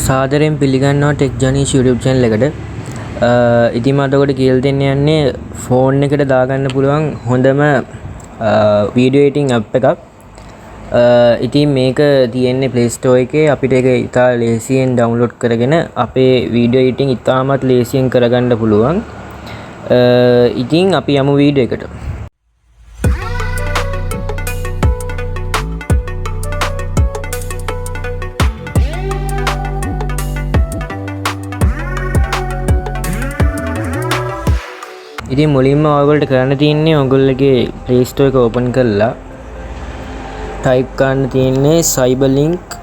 සාදරයෙන් පිළිගන්නවා tech ජනීෂ් YouTube channel එකට. ඉතින් මට ඔකට කියලා දෙන්න යන්නේ ෆෝන් එකට දාගන්න පුළුවන් හොඳම වීඩියෝ එඩිටින් ඇප් එකක්. ඉතින් මේක තියෙන්නේ Play Store එකේ. අපිට ඒක ඉතා ලේසියෙන් ඩවුන්ලෝඩ් කරගෙන අපේ වීඩියෝ එඩිටින් ඉතාමත් ලේසියෙන් කරගන්න පුළුවන්. ඉතින් අපි යමු වීඩියෝ එකට. ඉතින් මුලින්ම ඔයගොල්ලෝ කරන්න තියෙන්නේ ඔයගොල්ලෝගේ Play Store එක ඕපන් කරලා ටයිප් කරන්න තියෙන්නේ Cyberlink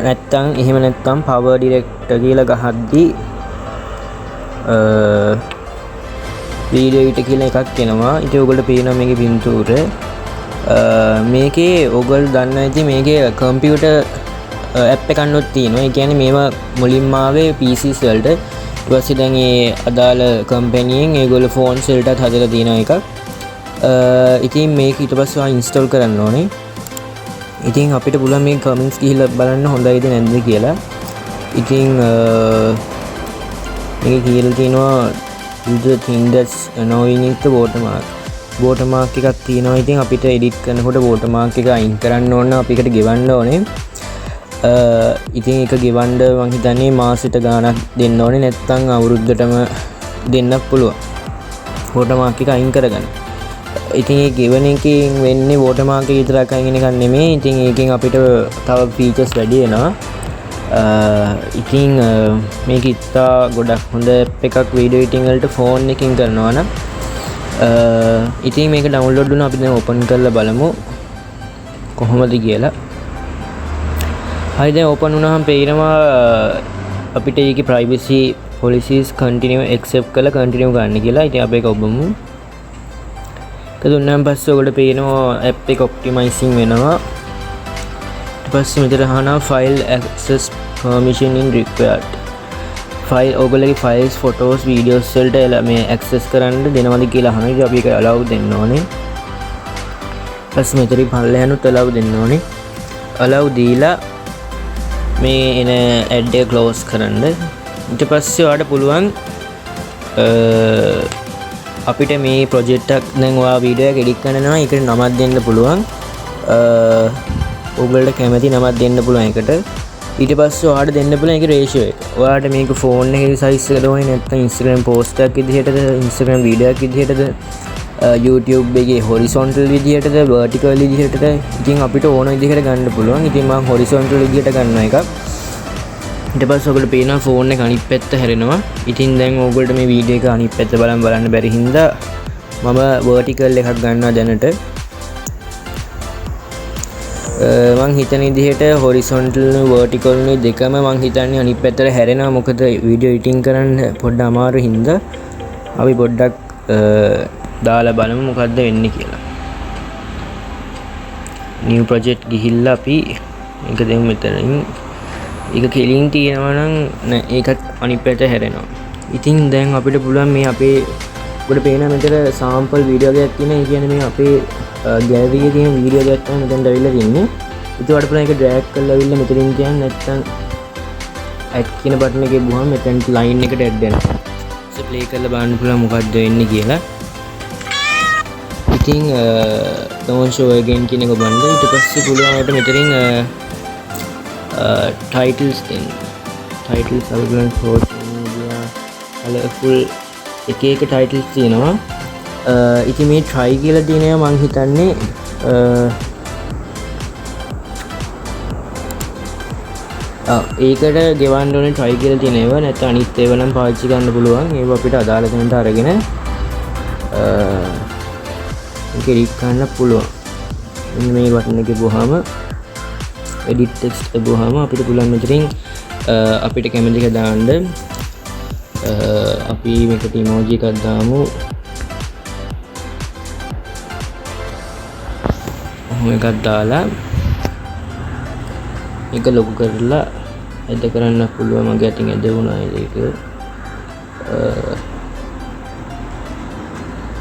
නැත්තම් එහෙම නැත්තම් Power Director කියලා ගහද්දි වීඩියෝ එඩිටර් කියලා එකක් එනවා. ඉතින් ඔයගොල්ලෝ පේනවා මේකේ පින්තූර. මේකේ ඔයගොල්ලෝ දන්නවා ඉතින් මේකේ කම්පියුටර් ඇප් එකක් තියෙනවා. ඒ කියන්නේ මේවා මුලින්ම ආවේ PCs වලට. ඊපස්සේ දැන් ඒ අදාළ කම්පැනියෙන් ඒගොල්ලෝ ෆෝන්ස් වලටත් හදලා තියෙන එකක්. ඉතින් මේක ඊට පස්සේ ඉන්ස්ටෝල් කරන්න ඕනේ. ඉතින් අපිට පුළුවන් මේ කමෙන්ට්ස් ගිහිල්ලා බලන්න හොඳයිද නැද්ද කියලා. ඉතින් මේක කියලා තියෙනවා the thing that's annoying is the watermark. watermark එකක් තියෙනවා. ඉතින් අපිට edit කරනකොට watermark එක අයින් කරන්න ඕන. අපිට ගෙවන්න ඕනේ. ඉතින් එක ගෙවන්න මං හිතන්නේ මාසෙට ගාණක් දෙන්න ඕනේ, නැත්නම් අවුරුද්දටම දෙන්නත් පුළුවන් watermark එක අයින් කරගන්න. ඉතින් ඒ ගෙවන එකෙන් වෙන්නේ watermark එක විතරක් අයින් වෙන එකක් නෙමෙයි. ඉතින් ඒකෙන් අපිට තව features වැඩි වෙනවා. ඉතින් මේක ඉතා ගොඩක් හොඳ app එකක් video editing වලට phone එකකින් කරනවා නම්. ඉතින් මේක download වුණා. අපි දැන් open කරලා බලමු කොහොමද කියලා. හරි, දැන් ඕපන් වුණාම පේනවා අපිට ඒකේ privacy policies continue accept කරලා continue ගන්න කියලා. ඉතින් අපි ඒක ඔබමු. ඒක දුන්නාන් පස්සේ ඔයගොල්ලෝ පේනවා app එක optimizing වෙනවා. ඊට පස්සේ මෙතන අහනවා file access permission in required. file ඔයගොල්ලෝගේ files photos videos වලට මේ access කරන්න දෙනවද කියලා අහනවා. ඉතින් අපි ඒක allow දෙන්න ඕනේ. ඊපස්සේ මෙතන පල්ලෙහානුත් allow දෙන්න ඕනේ. allow දීලා මේ එන ඇඩ් එක ක්ලෝස් කරන්න. ඊට පස්සේ ඔයාලට පුළුවන් අපිට මේ ප්‍රොජෙක්ට් එක දැන් ඔයා වීඩියෝ එක එඩිට් කරනවා. ඒකට නමක් දෙන්න පුළුවන්. ඔයගොල්ලෝ කැමති නමක් දෙන්න පුළුවන් එකට. ඊට පස්සේ ඔයාලට දෙන්න පුළුවන් ඒකේ රේෂියෝ එක. ඔයාලට මේක ෆෝන් එකේ සයිස් එකට ඕනේ නැත්නම් Instagram post එකක් විදිහටද, Instagram වීඩියෝ එකක් විදිහටද, YouTube එකේ horizontal විදිහටද, vertical විදිහටද. ඉතින් අපිට ඕන විදිහකට ගන්න පුළුවන්. ඉතින් මම horizontal විදිහට ගන්නවා එකක්. ඊට පස්සේ ඔයගොල්ලෝ පේනවා ෆෝන් එක අනිත් පැත්ත හැරෙනවා. ඉතින් දැන් ඔයගොල්ලෝ මේ වීඩියෝ එක අනිත් පැත්ත බලන්න බැරි හින්දා මම vertical එකක් ගන්නවා දැනට. මං හිතන විදිහට horizontal නේ vertical නේ දෙකම මං හිතන්නේ අනිත් පැත්තට හැරෙනවා. මොකද වීඩියෝ එඩිටින් කරන්න පොඩ්ඩක් අමාරු හින්දා අපි පොඩ්ඩක් දාලා බලමු මොකද්ද වෙන්නේ කියලා. new project ගිහිල්ලා අපි මේක දෙමු මෙතනින්. ඒක කෙලින් තියෙනවා නම් නෑ ඒකත් අනිත් පැත්තට හැරෙනවා. ඉතින් දැන් අපිට පුළුවන් මේ අපේ ඔබට පේන මෙතන sample වීඩියෝ එකක් තියෙනවා. ඒ කියන්නේ මේ අපේ gallery එකේ තියෙන වීඩියෝ එකක් තමයි මෙතනට අවිල්ලා තින්නේ. ඉතින් ඔයාලට පුළුවන් ඒක drag කරලා අවිල්ලා මෙතනින් තියන්න. නැත්නම් add කියන බටන් එකේ ගිහුවම මෙතන line එකට add වෙනවා. ඊට play කරලා බලන්න පුළුවන් මොකද්ද වෙන්නේ කියලා. ඉතින් don't show again කියන එක බලන්න. ඊට පස්සේ පුළුවන් අපිට මෙතනින් titles දෙන්න. titles අවුලන් social media colourful එක titles තියෙනවා. ඉතින් මේ try කියලා තියෙනවා මං හිතන්නේ ඒකට ගෙවන්න ඕනේ try කියලා තියෙන ඒවා. නැත්නම් අනිත් ඒවා නම් පාවිච්චි කරන්න පුළුවන්. ඒවා අපිට අදාළ තැනට අරගෙන edit කරන්න පුළුවන්. මෙන්න මේ බටන් එකේ ගිහුවාම edit text එක ගිහුවාම අපිට පුළුවන් මෙතනින් අපිට කැමති එක දාන්න. අපි මේකට emoji එකක් දාමු. ඔහොම එකක් දාලා ඒක ලොකු කරලා ඇද කරන්න පුළුවන්. මගේ අතින් ඇද වුණා ඒක.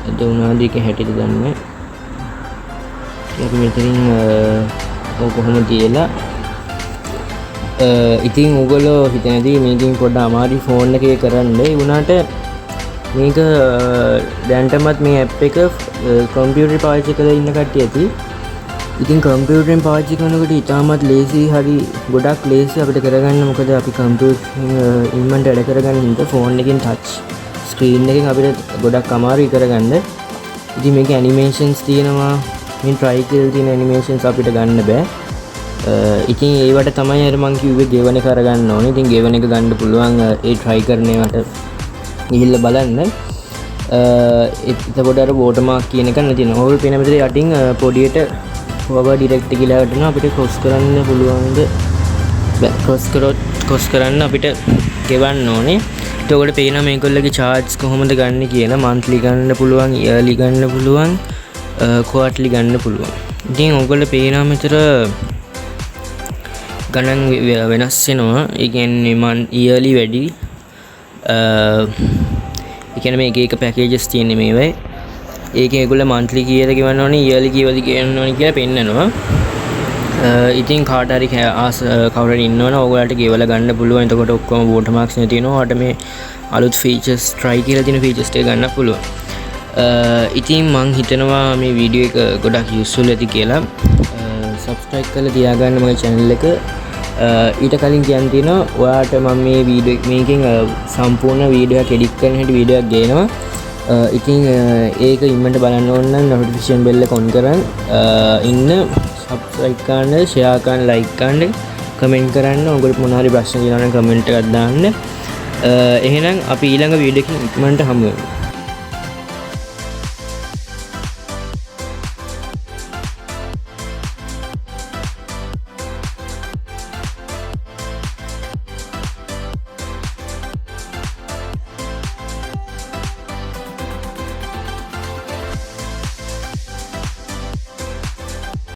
ඇද වුණාද ඒක හැටියට දන්නේ. අපි මෙතනින් කොහොම තියලා ඉතින් ඔයගොල්ලෝ හිතනදී මේකින් පොඩ්ඩක් අමාරු ෆෝන් එකේ කරන්න ඒ වුණාට මේක දැන්ටමත් මේ ඇප් එක කම්පියුටර් පාවිච්චි කරලා ඉන්න කට්ටිය ඇති. ඉතින් කම්පියුටරෙන් පාවිච්චි කරනකොට ඉතාමත් ලේසි හරි ගොඩක් ලේසි අපිට කරගන්න. මොකද අපි කම්පියුටර් ඉන්මන්ට වැඩ කරගන්න හින්දා ෆෝන් එකෙන් ටච් ස්ක්‍රීන් එකෙන් අපිට ගොඩක් අමාරුයි කරගන්න. ඉතින් මේකේ ඇනිමේෂන්ස් තියෙනවා. මේ try කියලා තියෙන ඇනිමේෂන්ස් අපිට ගන්න බෑ. ඉතින් ඒවට තමයි අර මං කිව්වේ ගෙවන එක අරගන්න ඕනේ. ඉතින් ගෙවන එක ගන්න පුළුවන් ඒ try කරන ඒවාට ගිහිල්ලා බලන්න. එතකොට අර watermark කියන එක නැතිනවා. ඔය පේන මෙතන යටින් පොඩියට වව ඩිරෙක්ට් කියලා වටනවා. අපිට ක්‍රොස් කරන්න පුළුවන්ද? බෑ ක්‍රොස් කරන්න අපිට ගෙවන්න ඕනේ. එතකොට පේනවා මේගොල්ලෝගේ charge කොහොමද ගන්න කියලා. monthly ගන්න පුළුවන්, yearly ගන්න පුළුවන්, quarterly ගන්න පුළුවන්. ඉතින් ඔයගොල්ලෝ පේනවා මෙතන ගණන් වෙනස් වෙනවා. ඒ කියන්නේ මන් yearly වැඩි. ඒ කියන්නේ මේක එක පැකේජස් තියෙන මේවයි. ඒකේ ඒගොල්ලෝ monthly කීයද ගෙවන්න ඕනේ, yearly කීයද ගෙවන්න ඕනේ කියලා පෙන්නනවා. ඉතින් කාට හරි කවුරු හරි ඉන්නවනම් ඕගොල්ලන්ට ගෙවලා ගන්න පුළුවන්. එතකොට ඔක්කොම watermarks නේ තියෙනවා. ඔයාලට මේ අලුත් features try කියලා තියෙන features ටික ගන්න පුළුවන්. ඉතින් මං හිතනවා මේ වීඩියෝ එක ගොඩක් useful ඇති කියලා. subscribe කරලා තියාගන්න මගේ channel එක. ඊට කලින් කියන්න තියෙනවා ඔයාට මම මේ වීඩියෝ මේකෙන් සම්පූර්ණ වීඩියෝ එකක් edit කරන හැටි වීඩියෝ එකක් ගේනවා. ඉතින් ඒක ඉන්නට බලන්න ඕන නම් notification bell එක on කරන් ඉන්න subscribe කරන්න, share කරන්න, like කරන්න, comment කරන්න. ඔයගොල්ලෝ මොනවා හරි ප්‍රශ්න තියෙනවා නම් comment එකක් දාන්න. එහෙනම් අපි ඊළඟ වීඩියෝ එකකින් ඉක්මනට හමු වෙමු.